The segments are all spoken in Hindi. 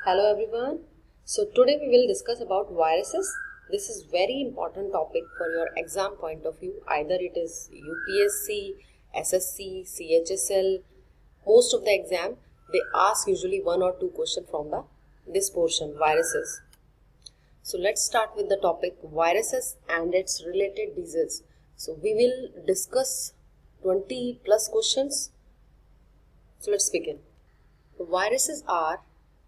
Hello everyone. So today we will discuss about viruses. This is very important topic for your exam point of view. Either it is UPSC, SSC, CHSL. Most of the exam they ask usually one or two question from this portion viruses. So let's start with the topic viruses and its related diseases. So we will discuss 20 plus questions. So let's begin. Viruses are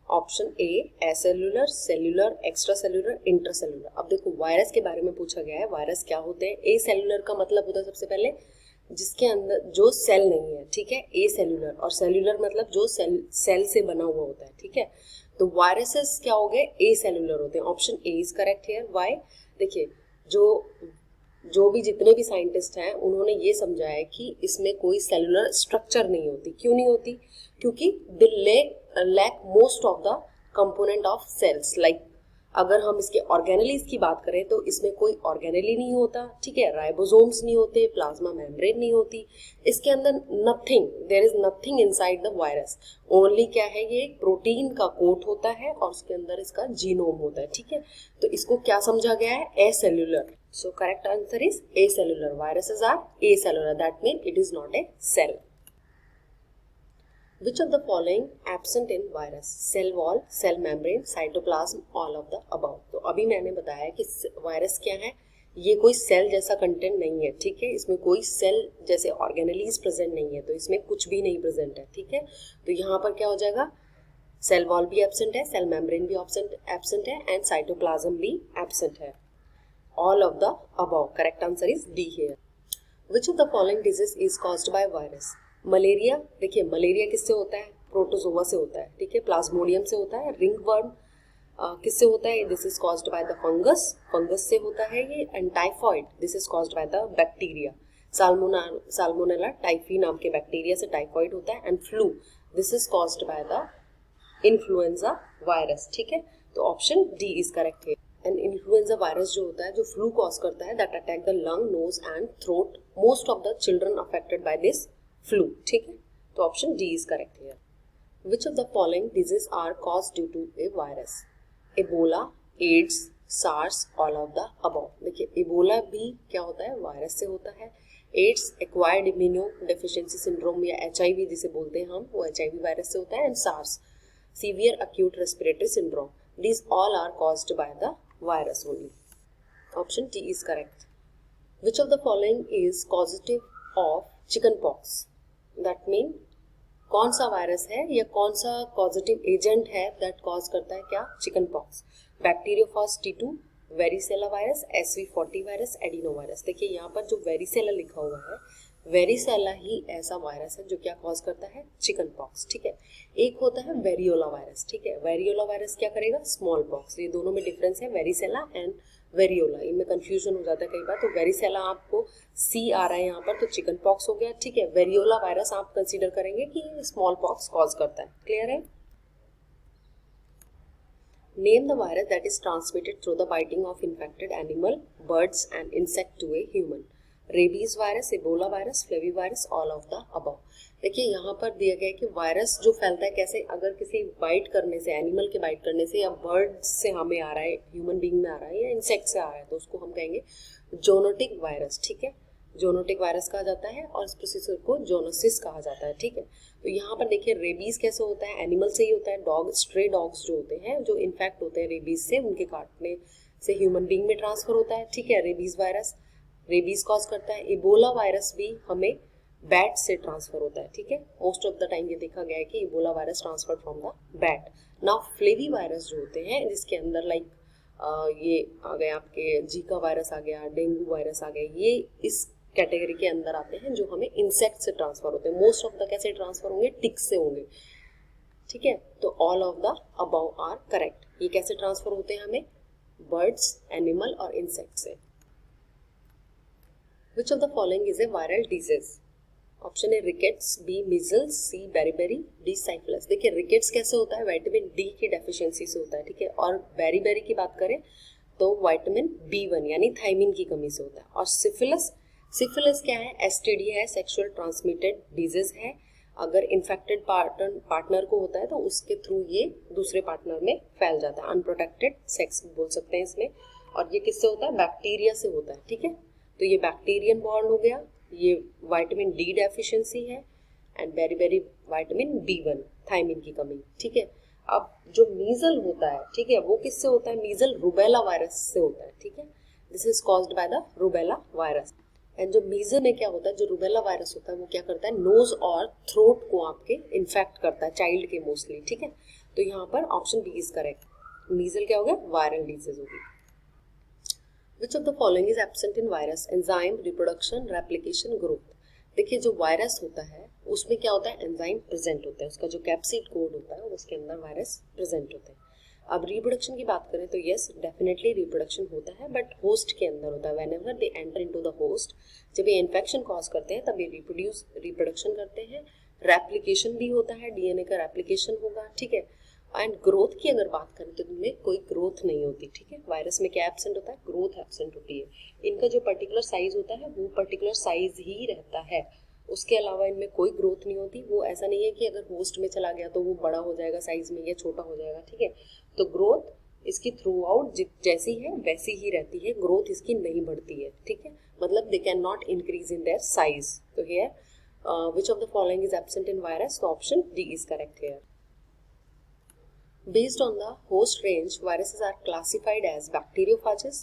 option A acellular, cellular, extra cellular, intracellular. अब देखो वायरस के बारे में पूछा गया है, वायरस क्या होते हैं। ए सेलुलर का मतलब होता है सबसे पहले जिसके अंदर जो सेल नहीं है, ठीक है, ए सेलुलर। और सेलुलर मतलब जो सेल से बना हुआ होता है, ठीक है। तो वायरसेस क्या हो गए, ए सेलुलर होते हैं। Option A is correct here. Why? देखिए जो भी जितने भी साइंटिस्ट हैं उन्होंने ये समझा है कि इसमें कोई सेलुलर स्ट्रक्चर नहीं होती। क्यों नहीं होती? क्योंकि they lack most of the component of cells. Like अगर हम इसके ऑर्गेनेलीज की बात करें तो इसमें कोई ऑर्गेनेली नहीं होता, ठीक है, राइबोसोम्स नहीं होते, प्लाज्मा मेम्ब्रेन नहीं होती, इसके अंदर nothing, there is nothing inside the virus. Only क्या है, ये एक प्रोटीन का कोट होता है और उसके अंदर इसका जीनोम होता है, ठीक है। तो इसको क्या समझा गया है, ए cellular. So correct answer is acellular. Viruses are acellular. That means it is not a cell. Which of the following absent in virus? Cell wall, cell membrane, cytoplasm, all of the above. तो अभी मैंने बताया कि वायरस क्या है, ये कोई सेल जैसा कंटेंट नहीं है, ठीक है। इसमें कोई सेल जैसे ऑर्गेनेलीज प्रेजेंट नहीं है, तो इसमें कुछ भी नहीं प्रेजेंट है, ठीक है। तो यहाँ पर क्या हो जाएगा, सेल वॉल भी एब्सेंट है, सेल मेम्ब्रेन भी एब्सेंट है एंड साइटोप्लाज्म भी एब्सेंट है। All of the above. Correct answer is D here. Which of the following disease is caused by virus? Malaria. देखिए मलेरिया किससे होता है, प्रोटोजोआ से होता है, ठीक है, प्लाज्मोडियम से होता है। रिंगवर्म किससे होता है, this is caused by the fungus, fungus से होता है ये। And typhoid, this is caused by the bacteria, salmonella typhi नाम के बैक्टीरिया से टाइफॉइड होता है। And flu, this is caused by the influenza virus, ठीक है। तो ऑप्शन डी इज करेक्ट है। एंड इन्फ्लुएंजा वायरस जो होता है, जो फ्लू कॉज करता है, that attack the lung, nose and throat. Most of the children affected by this flu, ठीक है। तो option D is correct here. Which of the following disease are cause due to a virus? Ebola, AIDS, SARS, all of the above. देखिए एबोला भी क्या होता है, वायरस से होता है। AIDS acquired immunodeficiency syndrome या HIV जिसे बोलते हैं हम, वो HIV वायरस से होता है। And SARS severe acute respiratory syndrome, these all are caused by the virus only. Option D is correct. Which of the following is causative of chickenpox? That mean कौन सा वायरस है या कौन सा कॉजेटिव एजेंट है दैट कॉज करता है क्या, chicken pox? Bacteriophage T2, varicella virus, SV40 virus, adeno virus. देखिए यहाँ पर जो वेरिसेला लिखा हुआ है, वेरिसेला ही ऐसा वायरस है जो क्या कॉज करता है, चिकन पॉक्स, ठीक है। एक होता है वेरियोला वायरस, ठीक है। वेरियोला वायरस क्या करेगा, स्मॉल पॉक्स। ये दोनों में डिफरेंस है, वेरिसेला एंड वेरियोला, इनमें कंफ्यूजन हो जाता है कई बार। तो वेरिसेला आपको C आ रहा है यहाँ पर, तो चिकन पॉक्स हो गया, ठीक है। वेरियोला वायरस आप कंसीडर करेंगे कि स्मॉल पॉक्स कॉज करता है। क्लियर है? Name the virus that is transmitted through the biting of infected animal, birds and insect to a human. Rabies virus, Ebola virus, flavivirus, all of the above. देखिए यहाँ पर दिया गया है कि वायरस जो फैलता है कैसे, अगर किसी बाइट करने से, एनिमल के बाइट करने से या बर्ड से हमें आ रहा है, ह्यूमन बीइंग में आ रहा है या इंसेक्ट से आ रहा है, तो उसको हम कहेंगे जोनोटिक वायरस, ठीक है। जोनोटिक वायरस कहा जाता है और इस प्रोसेसर को जोनोसिस कहा जाता है, ठीक है। तो यहाँ पर देखिए रेबीज कैसे होता है, एनिमल से ही होता है। डॉग, स्ट्रे डॉग्स जो होते हैं, जो इन्फेक्ट होते हैं रेबीज से, उनके काटने से ह्यूमन बीइंग में ट्रांसफर होता है, ठीक है। रेबीज वायरस रेबीज कॉज करता है। इबोला वायरस भी हमें बैट से ट्रांसफर होता है, ठीक है। मोस्ट ऑफ द टाइम ये देखा गया है कि Ebola virus transfer from the bat. Now flavi virus जो होते हैं, जिसके अंदर लाइक ये आ गए आपके जीका वायरस आ गया, डेंगू वायरस आ गया, ये इस कैटेगरी के अंदर आते हैं जो हमें इंसेक्ट से ट्रांसफर होते हैं। मोस्ट ऑफ द कैसे ट्रांसफर होंगे, टिक से होंगे, ठीक है। तो all of the above are correct. ये कैसे ट्रांसफर होते हैं हमें, बर्ड्स, एनिमल और इंसेक्ट से। Which of the following is a viral disease? Option A rickets, B measles, C beriberi, D syphilis. देखिए रिकेट्स कैसे होता है, विटामिन डी की डेफिशिएंसी से होता है, ठीक है। और बेरीबेरी की बात करें तो विटामिन B1 यानी थायमिन की कमी से होता है। और सिफिलिस, सिफिलिस क्या है, STD है, सेक्सुअल ट्रांसमिटेड डिजीज है। अगर इन्फेक्टेड पार्टनर को होता है तो उसके थ्रू ये दूसरे पार्टनर में फैल जाता है, अनप्रोटेक्टेड सेक्स बोल सकते हैं इसमें। और ये किससे होता है? बैक्टीरिया से होता है, ठीक है। तो ये बैक्टीरियन बॉर्न हो गया, ये विटामिन डी डेफिशिएंसी है, and beriberi vitamin B1 thiamine की कमी, ठीक है। अब जो मीजल होता है, ठीक है, वो किससे होता है? मीजल रूबेला वायरस से होता है, ठीक है। This is caused by the rubella virus. And जो मीजल में क्या होता है, जो रूबेला वायरस होता है वो क्या करता है? नोज और थ्रोट को आपके इन्फेक्ट करता है, चाइल्ड के मोस्टली, ठीक है। तो यहाँ पर ऑप्शन बी इज करेक्ट। मीजल क्या हो गया? वायरल डिजीज होगी। विच of the following is absent in virus? Enzyme, reproduction, replication, growth. देखिए जो वायरस होता है उसमें क्या होता है? एंजाइम प्रेजेंट होता है, उसका जो कैप्सिड कोड होता है उसके अंदर वायरस प्रेजेंट होते हैं। अब रिप्रोडक्शन की बात करें तो यस डेफिनेटली रिप्रोडक्शन होता है, बट होस्ट के अंदर होता है। Whenever they enter into the host, जब ये इन्फेक्शन कॉज करते हैं तब ये रिप्रोडक्शन करते हैं। रेप्लिकेशन भी होता है, डीएनए का रेप्लिकेशन होगा, ठीक है। एंड ग्रोथ की अगर बात करें तो इनमें कोई ग्रोथ नहीं होती, ठीक है। वायरस में क्या एब्सेंट होता है? ग्रोथ एब्सेंट होती है। इनका जो पर्टिकुलर साइज होता है वो पर्टिकुलर साइज ही रहता है, उसके अलावा इनमें कोई ग्रोथ नहीं होती। वो ऐसा नहीं है कि अगर होस्ट में चला गया तो वो बड़ा हो जाएगा साइज में या छोटा हो जाएगा, ठीक है। तो ग्रोथ इसकी थ्रू आउट जैसी है वैसी ही रहती है, ग्रोथ इसकी नहीं बढ़ती है, ठीक है। मतलब they can not increase in their size. तो here which of the following is absent in virus? तो option D is correct here. Based on the host range, viruses are classified as bacteriophages.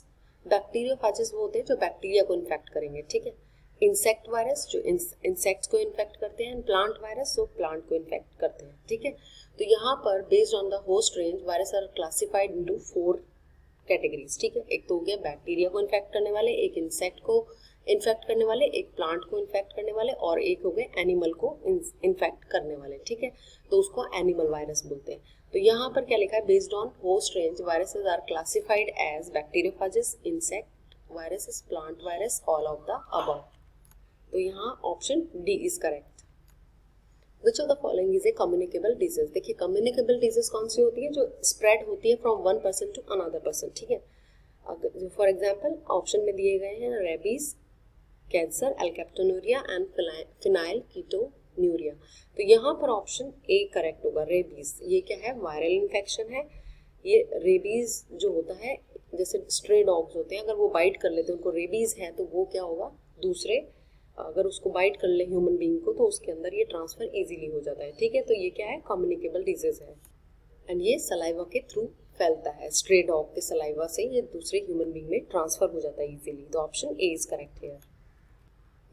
बैक्टीरियोफाजेस वो होते हैं जो बैक्टीरिया को इन्फेक्ट करेंगे, ठीक है। इंसेक्ट वायरस जो इंसेक्ट्स को इन्फेक्ट करते हैं, प्लांट वायरस जो प्लांट को इन्फेक्ट करते हैं, ठीक है। तो यहाँ पर based on the host range virus are classified into 4 categories, ठीक है। एक तो हो गया बैक्टीरिया को इन्फेक्ट करने वाले, एक इंसेक्ट को इन्फेक्ट करने वाले, एक प्लांट को इन्फेक्ट करने वाले, और एक हो गए एनिमल को इन्फेक्ट करने वाले, ठीक है। तो उसको एनिमल वायरस बोलते हैं। तो यहाँ पर क्या लिखा है? Based on host range viruses are classified as bacteriophages, insect viruses, plant virus, all of the above. तो यहाँ option D is correct. Which of the following is a communicable disease? देखिए कम्युनिकेबल डिजीज कौन सी होती है? जो स्प्रेड होती है from one person to another person, ठीक है। अगर फॉर एग्जाम्पल ऑप्शन में दिए गए हैं rabies, cancer, alkaptonuria and phenylketonuria. तो यहाँ पर ऑप्शन ए करेक्ट होगा, रेबीज। ये क्या है? वायरल इन्फेक्शन है। ये रेबीज जो होता है, जैसे स्ट्रे डॉग्स होते हैं, अगर वो बाइट कर लेते हैं, उनको रेबीज है, तो वो क्या होगा? दूसरे अगर उसको बाइट कर ले ह्यूमन बीइंग को तो उसके अंदर ये ट्रांसफर इजीली हो जाता है, ठीक है। तो ये क्या है? कम्युनिकेबल डिजीज है, एंड ये सलाइवा के थ्रू फैलता है। स्ट्रे डॉग के सलाइवा से ये दूसरे ह्यूमन बीइंग में ट्रांसफर हो जाता है इजीली। तो option A is correct here.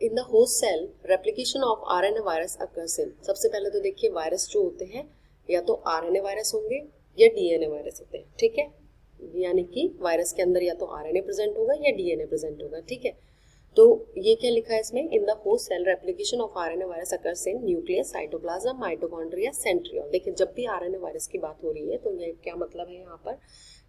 In the host cell replication of RNA virus occurs in. सबसे पहले तो देखिए वायरस जो होते हैं या तो आरएनए वायरस होंगे या डीएनए वायरस होते हैं, ठीक है। यानी कि वायरस के अंदर या तो आरएनए प्रेजेंट होगा या डीएनए प्रेजेंट होगा, ठीक है। तो ये क्या लिखा है इसमें? In the host cell replication of RNA virus occurs in nucleus, cytoplasm, mitochondria, centriole. देखिए जब भी आरएनए वायरस की बात हो रही है तो ये क्या मतलब है यहाँ पर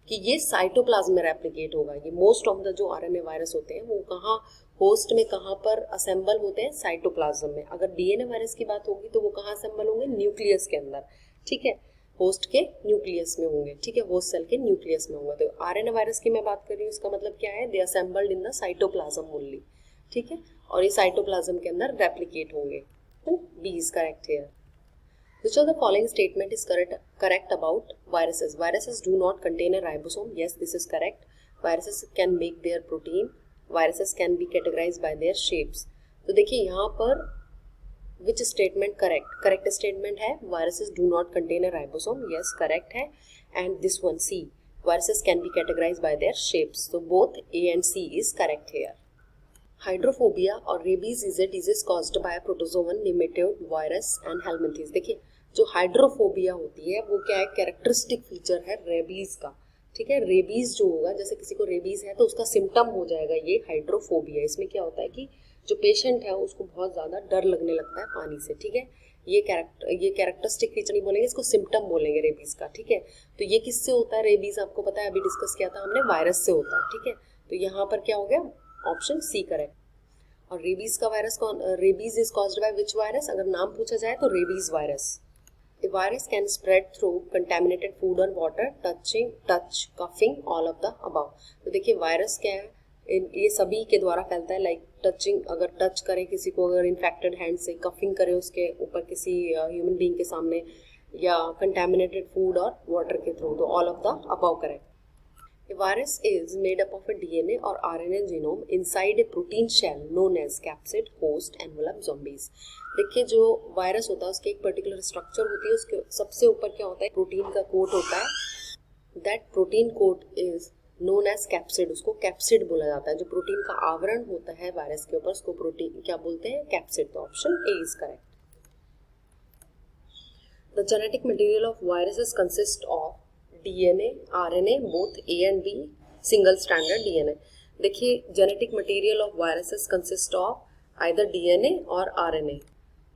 कि ये साइटोप्लाज्म में रेप्लिकेट होगा। ये मोस्ट ऑफ द जो आरएनए वायरस होते हैं वो कहाँ होस्ट में कहाँ पर असेंबल होते हैं? साइटोप्लाज्म में। अगर डीएनए वायरस की बात होगी तो वो कहाँ असेंबल होंगे? न्यूक्लियस के अंदर, ठीक है। होस्ट के न्यूक्लियस में होंगे, ठीक है, होस्ट सेल के न्यूक्लियस में होंगे। तो आरएनए वायरस की मैं बात कर रही हूँ, इसका मतलब क्या है? They assembled in the cytoplasm only, ठीक है। और ये साइटोप्लाज्म के अंदर रेप्लिकेट होंगे। तो B is correct here. Which of the following statement is correct about viruses? Viruses do not contain a ribosome. Yes, this is correct. Viruses can make their protein. Viruses can be categorized by their shapes. तो देखिए यहाँ पर which statement correct? Correct statement है viruses do not contain a ribosome. Yes, correct है. And this one C. Viruses can be categorized by their shapes. So both A and C is correct here. Hydrophobia और rabies is a disease caused by a protozoan, nematode, virus and helminthes. देखिए जो हाइड्रोफोबिया होती है वो क्या है? कैरेक्टरिस्टिक फीचर है रेबीज का, ठीक है। रेबीज जो होगा, जैसे किसी को रेबीज है तो उसका सिम्टम हो जाएगा ये हाइड्रोफोबिया। इसमें क्या होता है कि जो पेशेंट है उसको बहुत ज़्यादा डर लगने लगता है पानी से, ठीक है। ये कैरेक्टरिस्टिक फीचर नहीं बोलेंगे, इसको सिम्टम बोलेंगे रेबीज का, ठीक है। तो ये किससे होता है? रेबीज आपको पता है, अभी डिस्कस किया था हमने, वायरस से होता है, ठीक है। तो यहाँ पर क्या हो गया? Option C correct. और रेबीज का वायरस कौन? Rabies is caused by which virus? अगर नाम पूछा जाए तो rabies virus. The virus can spread through contaminated food and water, touch, coughing, all of the above. तो देखिए वायरस क्या है? ये सभी के द्वारा फैलता है, लाइक टचिंग, अगर टच करें किसी को, अगर इन्फेक्टेड हैंड से, कफिंग करें उसके ऊपर किसी ह्यूमन बीइंग के सामने, या कंटेमिनेटेड फूड और वाटर के थ्रू, तो all of the above correct. A virus is made up of a DNA or RNA genome inside a protein shell known as capsid, host, envelope, zombies. देखिए जो वायरस होता है उसके एक पर्टिकुलर स्ट्रक्चर होती है, उसके सबसे ऊपर क्या होता है, प्रोटीन का कोट होता है। That protein coat is known as capsid, उसको कैप्सिड बोला जाता है। जो प्रोटीन का आवरण होता है वायरस के ऊपर उसको प्रोटीन क्या बोलते हैं, कैप्सिड। तो option A is correct. The genetic material of viruses consist of DNA, RNA, both A and B, single stranded DNA. देखिए genetic material of viruses consist of either DNA और RNA.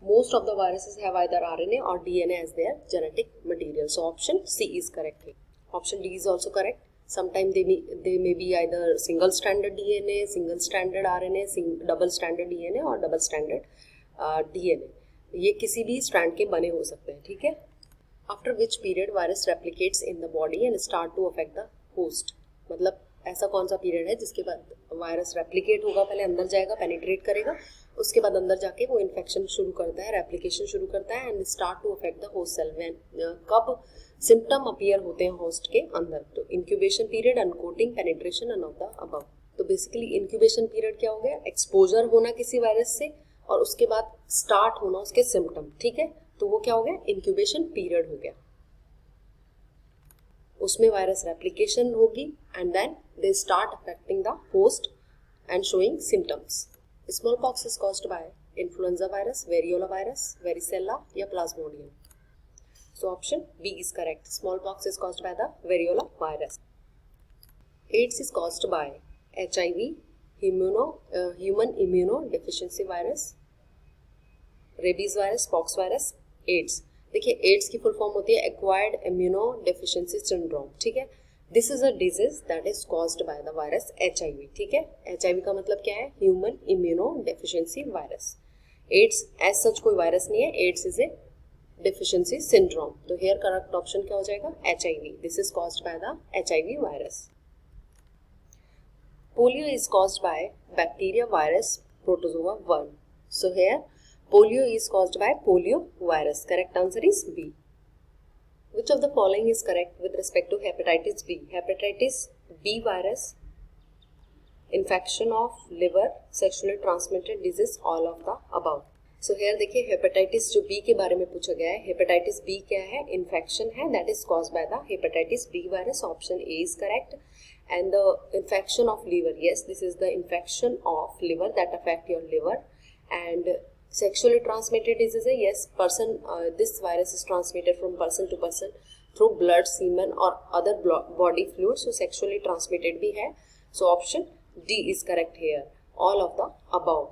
Most of the viruses have either RNA or DNA as their genetic material. So option C is correct. Option D is also correct. Sometimes they may be either single stranded DNA, single stranded RNA, double stranded DNA और double stranded DNA. ये किसी भी स्ट्रैंड के बने हो सकते हैं, ठीक है। After which period virus replicates in the body and start to affect the host, मतलब ऐसा कौन सा पीरियड है जिसके बाद वायरस रेप्लिकेट होगा, पहले अंदर जाएगा, पेनिट्रेट करेगा, उसके बाद अंदर जाके वो इन्फेक्शन शुरू करता है, रेप्लिकेशन शुरू करता है and start to affect the host cell. कब सिम्टम अपीयर होते हैं होस्ट के अंदर, तो incubation period, uncoating, penetration, and of the above. तो बेसिकली इंक्यूबेशन पीरियड क्या हो गया, एक्सपोजर होना किसी वायरस से और उसके बाद स्टार्ट होना उसके सिम्टम, ठीक है। तो वो क्या हो गया, इंक्यूबेशन पीरियड हो गया। उसमें वायरस रेप्लिकेशन होगी and then they start affecting the host and showing symptoms. Small pox is caused by influenza virus, variola virus, varicella या plasmodium. So option B is correct. Small pox is caused by the variola virus. AIDS is caused by HIV, human immuno deficiency virus, rabies virus, pox virus, AIDS. देखिए एड्स की फुल फॉर्म होती है एक्वायर्ड इम्यूनो डेफिशिएंसी सिंड्रोम, ठीक है। This is a disease that is caused by the virus HIV, ठीक है। HIV का मतलब क्या है, human immuno deficiency virus. AIDS as such कोई वायरस नहीं है, AIDS is a deficiency syndrome. तो हियर करेक्ट ऑप्शन क्या हो जाएगा, HIV। This is caused by the HIV virus. Polio is caused by bacteria, virus, protozoa, worm. So here polio is caused by polio virus. Correct answer is B. Which of the following is correct with respect to hepatitis B? Hepatitis B virus, infection of liver, sexually transmitted disease, all of the above. So here देखिए हेपेटाइटिस जो B के बारे में पूछा गया है, हेपेटाइटिस B क्या है, इन्फेक्शन है that is caused by the hepatitis B virus. Option A is correct. And the infection of liver, yes, this is the infection of liver that affect your liver. And sexually transmitted disease, yes, this virus is transmitted from person to person through blood, semen or other body fluids, so sexually transmitted भी है। So option D is correct here, all of the above.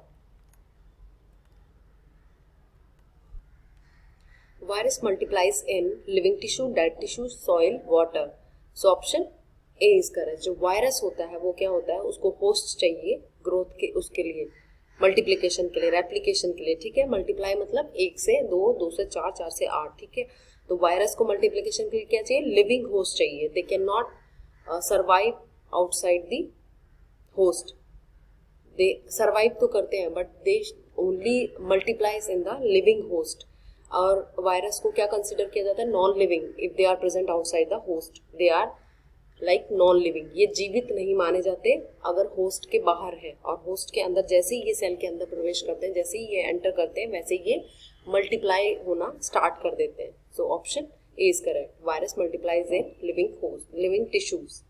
Virus multiplies in living tissue, dead tissue, soil, water. So option A is correct. जो वायरस होता है वो क्या होता है, उसको होस्ट चाहिए ग्रोथ के, उसके लिए मल्टीप्लिकेशन के लिए, रेप्लिकेशन के लिए, ठीक है। मल्टीप्लाई मतलब 1 से 2, 2 से 4, 4 से 8, ठीक है। तो वायरस को मल्टीप्लिकेशन के लिए क्या चाहिए, लिविंग होस्ट चाहिए। They can not survive outside the host, they survive तो करते हैं but they only multiplies in the living host. और वायरस को क्या कंसिडर किया जाता है, non living. If they are present outside the host they are like non living, ये जीवित नहीं माने जाते अगर होस्ट के बाहर है। और होस्ट के अंदर जैसे ही ये सेल के अंदर प्रवेश करते हैं, जैसे ही ये एंटर करते हैं, वैसे ही ये मल्टीप्लाई होना स्टार्ट कर देते हैं। So option A is correct, virus multiplies in living host, living tissues.